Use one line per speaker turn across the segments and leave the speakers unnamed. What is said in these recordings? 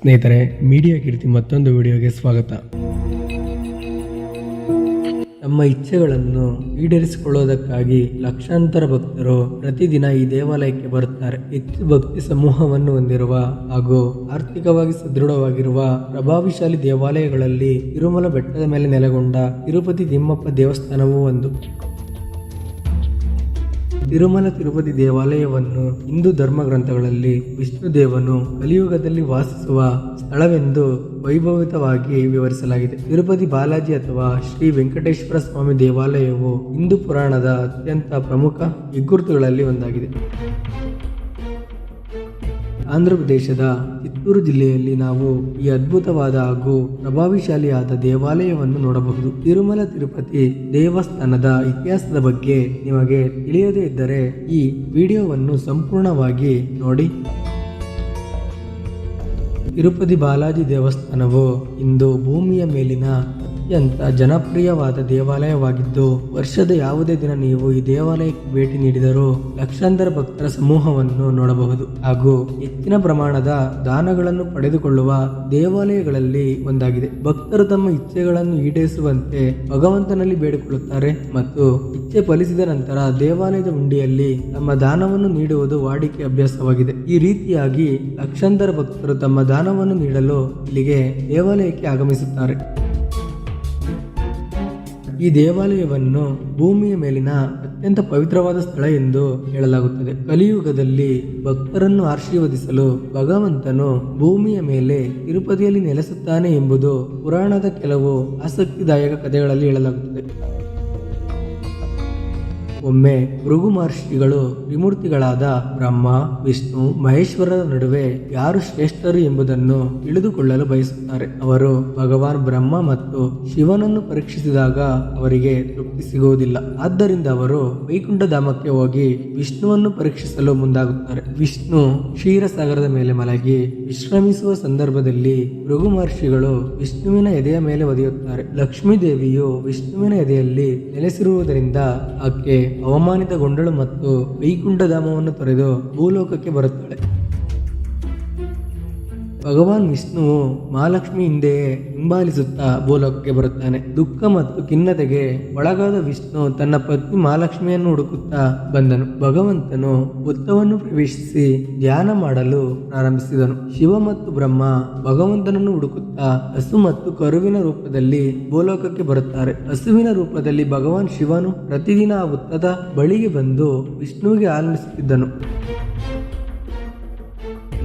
ಸ್ನೇಹಿತರೆ, ಮೀಡಿಯಾ ಕೀರ್ತಿ ಮತ್ತೊಂದು ವಿಡಿಯೋಗೆ ಸ್ವಾಗತ. ತಮ್ಮ ಇಚ್ಛೆಗಳನ್ನು ಈಡೇರಿಸಿಕೊಳ್ಳುವುದಕ್ಕಾಗಿ ಲಕ್ಷಾಂತರ ಭಕ್ತರು ಪ್ರತಿದಿನ ಈ ದೇವಾಲಯಕ್ಕೆ ಬರುತ್ತಾರೆ. ಹೆಚ್ಚು ಭಕ್ತಿ ಸಮೂಹವನ್ನು ಹೊಂದಿರುವ ಹಾಗೂ ಆರ್ಥಿಕವಾಗಿ ಸದೃಢವಾಗಿರುವ ಪ್ರಭಾವಶಾಲಿ ದೇವಾಲಯಗಳಲ್ಲಿ ತಿರುಮಲ ಬೆಟ್ಟದ ಮೇಲೆ ನೆಲೆಗೊಂಡ ತಿರುಪತಿ ತಿಮ್ಮಪ್ಪ ದೇವಸ್ಥಾನವೂ ಒಂದು. ತಿರುಮಲ ತಿರುಪತಿ ದೇವಾಲಯವನ್ನು ಹಿಂದೂ ಧರ್ಮ ಗ್ರಂಥಗಳಲ್ಲಿ ವಿಷ್ಣುದೇವನು ಕಲಿಯುಗದಲ್ಲಿ ವಾಸಿಸುವ ಸ್ಥಳವೆಂದು ವೈಭವಿತವಾಗಿ ವಿವರಿಸಲಾಗಿದೆ. ತಿರುಪತಿ ಬಾಲಾಜಿ ಅಥವಾ ಶ್ರೀ ವೆಂಕಟೇಶ್ವರ ಸ್ವಾಮಿ ದೇವಾಲಯವು ಹಿಂದೂ ಪುರಾಣದ ಅತ್ಯಂತ ಪ್ರಮುಖ ಹೆಗ್ಗುರುತುಗಳಲ್ಲಿ ಒಂದಾಗಿದೆ. ಆಂಧ್ರ ಪ್ರದೇಶದ ಚಿತ್ತೂರು ಜಿಲ್ಲೆಯಲ್ಲಿ ನಾವು ಈ ಅದ್ಭುತವಾದ ಹಾಗೂ ಪ್ರಭಾವಶಾಲಿಯಾದ ದೇವಾಲಯವನ್ನು ನೋಡಬಹುದು. ತಿರುಮಲ ತಿರುಪತಿ ದೇವಸ್ಥಾನದ ಇತಿಹಾಸದ ಬಗ್ಗೆ ನಿಮಗೆ ತಿಳಿಯದೇ ಇದ್ದರೆ ಈ ವಿಡಿಯೋವನ್ನು ಸಂಪೂರ್ಣವಾಗಿ ನೋಡಿ. ತಿರುಪತಿ ಬಾಲಾಜಿ ದೇವಸ್ಥಾನವು ಇಂದು ಭೂಮಿಯ ಮೇಲಿನ ಅತ್ಯಂತ ಜನಪ್ರಿಯವಾದ ದೇವಾಲಯವಾಗಿದ್ದು, ವರ್ಷದ ಯಾವುದೇ ದಿನ ನೀವು ಈ ದೇವಾಲಯಕ್ಕೆ ಭೇಟಿ ನೀಡಿದರೂ ಲಕ್ಷಾಂತರ ಭಕ್ತರ ಸಮೂಹವನ್ನು ನೋಡಬಹುದು ಹಾಗೂ ಹೆಚ್ಚಿನ ಪ್ರಮಾಣದ ದಾನಗಳನ್ನು ಪಡೆದುಕೊಳ್ಳುವ ದೇವಾಲಯಗಳಲ್ಲಿ ಒಂದಾಗಿದೆ. ಭಕ್ತರು ತಮ್ಮ ಇಚ್ಛೆಗಳನ್ನು ಈಡೇರಿಸುವಂತೆ ಭಗವಂತನಲ್ಲಿ ಬೇಡಿಕೊಳ್ಳುತ್ತಾರೆ ಮತ್ತು ಇಚ್ಛೆ ಫಲಿಸಿದ ನಂತರ ದೇವಾಲಯದ ಹುಂಡಿಯಲ್ಲಿ ತಮ್ಮ ದಾನವನ್ನು ನೀಡುವುದು ವಾಡಿಕೆ ಅಭ್ಯಾಸವಾಗಿದೆ. ಈ ರೀತಿಯಾಗಿ ಲಕ್ಷಾಂತರ ಭಕ್ತರು ತಮ್ಮ ದಾನವನ್ನು ನೀಡಲು ಇಲ್ಲಿಗೆ ದೇವಾಲಯಕ್ಕೆ ಆಗಮಿಸುತ್ತಾರೆ. ಈ ದೇವಾಲಯವನ್ನು ಭೂಮಿಯ ಮೇಲಿನ ಅತ್ಯಂತ ಪವಿತ್ರವಾದ ಸ್ಥಳ ಎಂದು ಹೇಳಲಾಗುತ್ತದೆ. ಕಲಿಯುಗದಲ್ಲಿ ಭಕ್ತರನ್ನು ಆಶೀರ್ವದಿಸಲು ಭಗವಂತನು ಭೂಮಿಯ ಮೇಲೆ ತಿರುಪತಿಯಲ್ಲಿ ನೆಲೆಸುತ್ತಾನೆ ಎಂಬುದು ಪುರಾಣದ ಕೆಲವು ಆಸಕ್ತಿದಾಯಕ ಕಥೆಗಳಲ್ಲಿ ಹೇಳಲಾಗುತ್ತದೆ. ಒಮ್ಮೆ ಭೃಗು ಮಹರ್ಷಿಗಳು ತ್ರಿಮೂರ್ತಿಗಳಾದ ಬ್ರಹ್ಮ, ವಿಷ್ಣು, ಮಹೇಶ್ವರರ ನಡುವೆ ಯಾರು ಶ್ರೇಷ್ಠರು ಎಂಬುದನ್ನು ತಿಳಿದುಕೊಳ್ಳಲು ಬಯಸುತ್ತಾರೆ. ಅವರು ಭಗವಾನ್ ಬ್ರಹ್ಮ ಮತ್ತು ಶಿವನನ್ನು ಪರೀಕ್ಷಿಸಿದಾಗ ಅವರಿಗೆ ತೃಪ್ತಿ ಸಿಗುವುದಿಲ್ಲ. ಆದ್ದರಿಂದ ಅವರು ವೈಕುಂಠಧಾಮಕ್ಕೆ ಹೋಗಿ ವಿಷ್ಣುವನ್ನು ಪರೀಕ್ಷಿಸಲು ಮುಂದಾಗುತ್ತಾರೆ. ವಿಷ್ಣು ಕ್ಷೀರಸಾಗರದ ಮೇಲೆ ಮಲಗಿ ವಿಶ್ರಮಿಸುವ ಸಂದರ್ಭದಲ್ಲಿ ಭೃಗು ಮಹರ್ಷಿಗಳು ವಿಷ್ಣುವಿನ ಎದೆಯ ಮೇಲೆ ಒದೆಯುತ್ತಾರೆ. ಲಕ್ಷ್ಮೀ ದೇವಿಯು ವಿಷ್ಣುವಿನ ಎದೆಯಲ್ಲಿ ನೆಲೆಸಿರುವುದರಿಂದ ಆಕೆ ಅವಮಾನಿತಗೊಂಡಳು ಮತ್ತು ವೈಕುಂಠಧಾಮವನ್ನು ತೊರೆದು ಭೂಲೋಕಕ್ಕೆ ಬರುತ್ತಾಳೆ. ಭಗವಾನ್ ವಿಷ್ಣುವು ಮಹಾಲಕ್ಷ್ಮಿ ಹಿಂದೆಯೇ ಹಿಂಬಾಲಿಸುತ್ತಾ ಭೂಲೋಕಕ್ಕೆ ಬರುತ್ತಾನೆ. ದುಃಖ ಮತ್ತು ಖಿನ್ನತೆಗೆ ಒಳಗಾದ ವಿಷ್ಣು ತನ್ನ ಪತ್ನಿ ಮಹಾಲಕ್ಷ್ಮಿಯನ್ನು ಹುಡುಕುತ್ತಾ ಬಂದನು. ಭಗವಂತನು ಹುತ್ತವನ್ನು ಪ್ರವೇಶಿಸಿ ಧ್ಯಾನ ಮಾಡಲು ಪ್ರಾರಂಭಿಸಿದನು. ಶಿವ ಮತ್ತು ಬ್ರಹ್ಮ ಭಗವಂತನನ್ನು ಹುಡುಕುತ್ತಾ ಹಸು ಮತ್ತು ಕರುವಿನ ರೂಪದಲ್ಲಿ ಭೂಲೋಕಕ್ಕೆ ಬರುತ್ತಾರೆ. ಹಸುವಿನ ರೂಪದಲ್ಲಿ ಭಗವಾನ್ ಶಿವನು ಪ್ರತಿದಿನ ಆ ಹುತ್ತದ ಬಳಿಗೆ ಬಂದು ವಿಷ್ಣುವಿಗೆ ಹಾಲುಣಿಸುತ್ತಿದ್ದನು.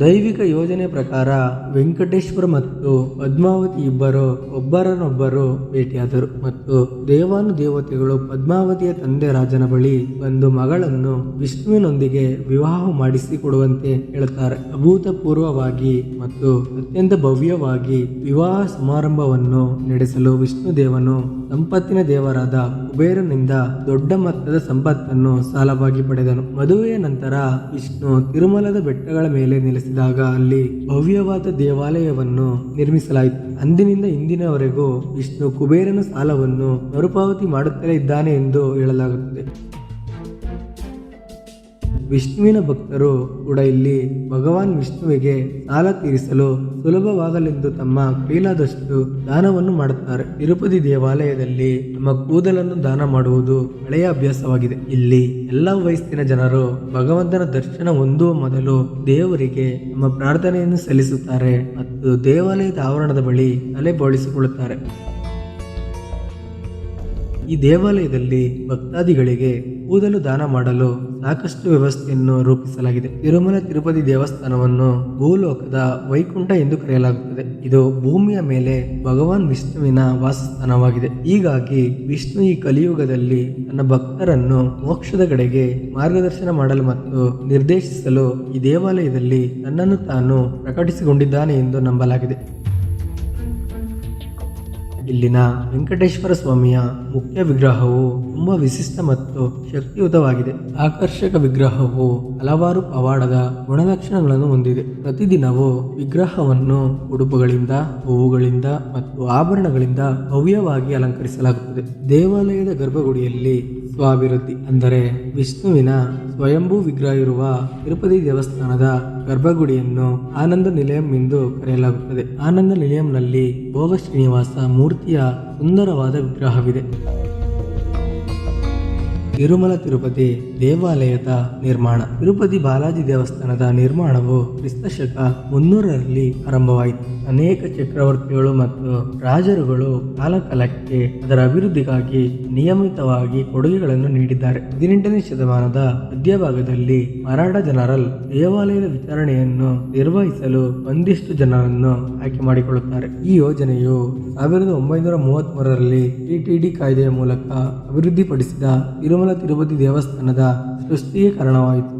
ದೈವಿಕ ಯೋಜನೆ ಪ್ರಕಾರ ವೆಂಕಟೇಶ್ವರ ಮತ್ತು ಪದ್ಮಾವತಿ ಇಬ್ಬರು ಒಬ್ಬರನ್ನೊಬ್ಬರು ಭೇಟಿಯಾದರು ಮತ್ತು ದೇವಾನುದೇವತೆಗಳು ಪದ್ಮಾವತಿಯ ತಂದೆ ರಾಜನ ಬಳಿ ಬಂದು ಮಗಳನ್ನು ವಿಷ್ಣುವಿನೊಂದಿಗೆ ವಿವಾಹ ಮಾಡಿಸಿ ಕೊಡುವಂತೆ ಹೇಳುತ್ತಾರೆ. ಅಭೂತಪೂರ್ವವಾಗಿ ಮತ್ತು ಅತ್ಯಂತ ಭವ್ಯವಾಗಿ ವಿವಾಹ ಸಮಾರಂಭವನ್ನು ನಡೆಸಲು ವಿಷ್ಣುದೇವನು ಸಂಪತ್ತಿನ ದೇವರಾದ ಕುಬೇರನಿಂದ ದೊಡ್ಡ ಮೊತ್ತದ ಸಂಪತ್ತನ್ನು ಸಾಲವಾಗಿ ಪಡೆದನು. ಮದುವೆಯ ನಂತರ ವಿಷ್ಣು ತಿರುಮಲದ ಬೆಟ್ಟಗಳ ಮೇಲೆ ನೆಲೆಸಿದಾಗ ಅಲ್ಲಿ ಭವ್ಯವಾದ ದೇವಾಲಯವನ್ನು ನಿರ್ಮಿಸಲಾಯಿತು. ಅಂದಿನಿಂದ ಇಂದಿನವರೆಗೂ ವಿಷ್ಣು ಕುಬೇರನ ಸಾಲವನ್ನು ಮರುಪಾವತಿ ಮಾಡುತ್ತಲೇ ಇದ್ದಾನೆ ಎಂದು ಹೇಳಲಾಗುತ್ತದೆ. ವಿಷ್ಣುವಿನ ಭಕ್ತರು ಕೂಡ ಇಲ್ಲಿ ಭಗವಾನ್ ವಿಷ್ಣುವಿಗೆ ಸಾಲ ತೀರಿಸಲು ಸುಲಭವಾಗಲೆಂದು ತಮ್ಮ ಕೈಲಾದಷ್ಟು ದಾನವನ್ನು ಮಾಡುತ್ತಾರೆ. ತಿರುಪತಿ ದೇವಾಲಯದಲ್ಲಿ ತಮ್ಮ ಕೂದಲನ್ನು ದಾನ ಮಾಡುವುದು ಹಳೆಯ ಅಭ್ಯಾಸವಾಗಿದೆ. ಇಲ್ಲಿ ಎಲ್ಲ ವಯಸ್ಸಿನ ಜನರು ಭಗವಂತನ ದರ್ಶನ ಹೊಂದುವ ಮೊದಲು ದೇವರಿಗೆ ತಮ್ಮ ಪ್ರಾರ್ಥನೆಯನ್ನು ಸಲ್ಲಿಸುತ್ತಾರೆ ಮತ್ತು ದೇವಾಲಯದ ಆವರಣದ ಬಳಿ ತಲೆ ಬೋಳಿಸಿಕೊಳ್ಳುತ್ತಾರೆ. ಈ ದೇವಾಲಯದಲ್ಲಿ ಭಕ್ತಾದಿಗಳಿಗೆ ಕೂದಲು ದಾನ ಮಾಡಲು ಸಾಕಷ್ಟು ವ್ಯವಸ್ಥೆಯನ್ನು ರೂಪಿಸಲಾಗಿದೆ. ತಿರುಮಲ ತಿರುಪತಿ ದೇವಸ್ಥಾನವನ್ನು ಭೂಲೋಕದ ವೈಕುಂಠ ಎಂದು ಕರೆಯಲಾಗುತ್ತದೆ. ಇದು ಭೂಮಿಯ ಮೇಲೆ ಭಗವಾನ್ ವಿಷ್ಣುವಿನ ವಾಸಸ್ಥಾನವಾಗಿದೆ. ಹೀಗಾಗಿ ವಿಷ್ಣು ಈ ಕಲಿಯುಗದಲ್ಲಿ ತನ್ನ ಭಕ್ತರನ್ನು ಮೋಕ್ಷದ ಕಡೆಗೆ ಮಾರ್ಗದರ್ಶನ ಮಾಡಲು ಮತ್ತು ನಿರ್ದೇಶಿಸಲು ಈ ದೇವಾಲಯದಲ್ಲಿ ತನ್ನನ್ನು ತಾನು ಪ್ರಕಟಿಸಿಕೊಂಡಿದ್ದಾನೆ ಎಂದು ನಂಬಲಾಗಿದೆ. ಇಲ್ಲಿನ ವೆಂಕಟೇಶ್ವರ ಸ್ವಾಮಿಯ ಮುಖ್ಯ ವಿಗ್ರಹವು ತುಂಬಾ ವಿಶಿಷ್ಟ ಮತ್ತು ಶಕ್ತಿಯುತವಾಗಿದೆ. ಆಕರ್ಷಕ ವಿಗ್ರಹವು ಹಲವಾರು ಪವಾಡದ ಗುಣಲಕ್ಷಣಗಳನ್ನು ಹೊಂದಿದೆ. ಪ್ರತಿದಿನವೂ ವಿಗ್ರಹವನ್ನು ಉಡುಪುಗಳಿಂದ, ಹೂವುಗಳಿಂದ ಮತ್ತು ಆಭರಣಗಳಿಂದ ಭವ್ಯವಾಗಿ ಅಲಂಕರಿಸಲಾಗುತ್ತದೆ. ದೇವಾಲಯದ ಗರ್ಭಗುಡಿಯಲ್ಲಿ ಸ್ವಾಭಿವೃದ್ಧಿ ಅಂದರೆ ವಿಷ್ಣುವಿನ ಸ್ವಯಂಭೂ ವಿಗ್ರಹ ಇರುವ ತಿರುಪತಿ ದೇವಸ್ಥಾನದ ಗರ್ಭಗುಡಿಯನ್ನು ಆನಂದ ನಿಲಯಂ ಎಂದು ಕರೆಯಲಾಗುತ್ತದೆ. ಆನಂದ ನಿಲಯಂನಲ್ಲಿ ಭೋಗ ಶ್ರೀನಿವಾಸ ಮೂರ್ತಿಯ ಸುಂದರವಾದ ವಿಗ್ರಹವಿದೆ. ತಿರುಮಲ ತಿರುಪತಿ ದೇವಾಲಯದ ನಿರ್ಮಾಣ. ತಿರುಪತಿ ಬಾಲಾಜಿ ದೇವಸ್ಥಾನದ ನಿರ್ಮಾಣವು ಕ್ರಿಸ್ತಶಕ 300ರಲ್ಲಿ ಆರಂಭವಾಯಿತು. ಅನೇಕ ಚಕ್ರವರ್ತಿಗಳು ಮತ್ತು ರಾಜರುಗಳು ಕಾಲಕಾಲಕ್ಕೆ ಅದರ ಅಭಿವೃದ್ಧಿಗಾಗಿ ನಿಯಮಿತವಾಗಿ ಕೊಡುಗೆಗಳನ್ನು ನೀಡಿದ್ದಾರೆ. 18ನೇ ಶತಮಾನದ ಮಧ್ಯಭಾಗದಲ್ಲಿ ಮರಾಠ ಜನರಲ್ ದೇವಾಲಯದ ವಿಚಾರಣೆಯನ್ನು ನಿರ್ವಹಿಸಲು ಒಂದಿಷ್ಟು ಜನರನ್ನು ಆಯ್ಕೆ ಮಾಡಿಕೊಳ್ಳುತ್ತಾರೆ. ಈ ಯೋಜನೆಯು 1933ರಲ್ಲಿ ಟಿಟಿಡಿ ಕಾಯ್ದೆಯ ಮೂಲಕ ಅಭಿವೃದ್ಧಿಪಡಿಸಿದ ತಿರುಮಲ ತಿರುಪತಿ ದೇವಸ್ಥಾನದ ಸೃಷ್ಟಿಗೆ ಕಾರಣವಾಯಿತು.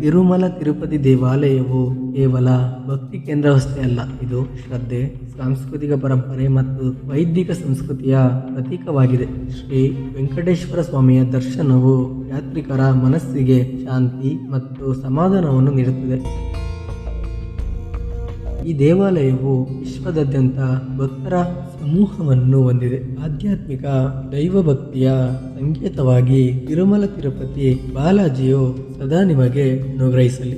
ತಿರುಮಲ ತಿರುಪತಿ ದೇವಾಲಯವು ಕೇವಲ ಭಕ್ತಿ ಕೇಂದ್ರವಷ್ಟೇ ಅಲ್ಲ, ಇದು ಶ್ರದ್ಧೆ, ಸಾಂಸ್ಕೃತಿಕ ಪರಂಪರೆ ಮತ್ತು ವೈದಿಕ ಸಂಸ್ಕೃತಿಯ ಪ್ರತೀಕವಾಗಿದೆ. ಶ್ರೀ ವೆಂಕಟೇಶ್ವರ ಸ್ವಾಮಿಯ ದರ್ಶನವು ಯಾತ್ರಿಕರ ಮನಸ್ಸಿಗೆ ಶಾಂತಿ ಮತ್ತು ಸಮಾಧಾನವನ್ನು ನೀಡುತ್ತದೆ. ಈ ದೇವಾಲಯವು ವಿಶ್ವದಾದ್ಯಂತ ಭಕ್ತರ ಸಮೂಹವನ್ನು ಹೊಂದಿದೆ. ಆಧ್ಯಾತ್ಮಿಕ ದೈವಭಕ್ತಿಯ ಸಂಕೇತವಾಗಿ ತಿರುಮಲ ತಿರುಪತಿ ಬಾಲಾಜಿಯು ಸದಾ ನಿಮಗೆ ಅನುಗ್ರಹಿಸಲಿ.